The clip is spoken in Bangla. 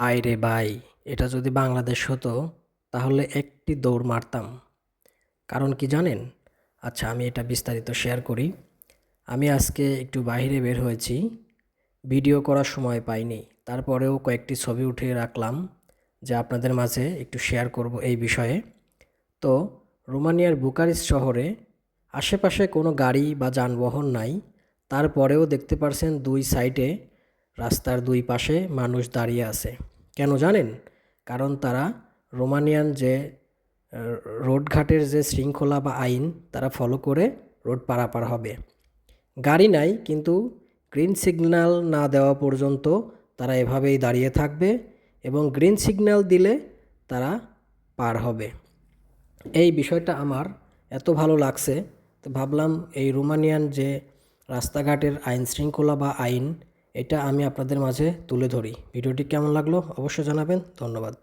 আয়রে ভাই, এটা যদি বাংলাদেশ হতো তাহলে একটি দৌড় মারতাম। কারণ কি জানেন? আচ্ছা, আমি এটা বিস্তারিত শেয়ার করি। আমি আজকে একটু বাইরে বের হয়েছি, ভিডিও করার সময় পাইনি। তারপরেও কয়েকটি ছবি উঠিয়ে রাখলাম যা আপনাদের মাঝে একটু শেয়ার করব এই বিষয়ে। তো রোমানিয়ার বুকারেস্ট শহরে আশেপাশে কোনো গাড়ি বা যানবাহন নাই। তারপরেও দেখতে পারছেন দুই সাইডে, রাস্তার দুই পাশে মানুষ দাঁড়িয়ে আছে। কেন জানেন? কারণ তারা রোমানিয়ান যে রোডঘাটের যে শৃঙ্খলা বা আইন তারা ফলো করে রোড পারাপার হবে। গাড়ি নাই, কিন্তু গ্রিন সিগন্যাল না দেওয়া পর্যন্ত তারা এভাবেই দাঁড়িয়ে থাকবে এবং গ্রিন সিগন্যাল দিলে তারা পার হবে। এই বিষয়টা আমার এত ভালো লাগছে, তো ভাবলাম এই রোমানিয়ান যে রাস্তাঘাটের আইন শৃঙ্খলা বা আইন, এটা আমি আপনাদের মাঝে তুলে ধরি। ভিডিওটি কেমন লাগলো অবশ্যই জানাবেন। ধন্যবাদ।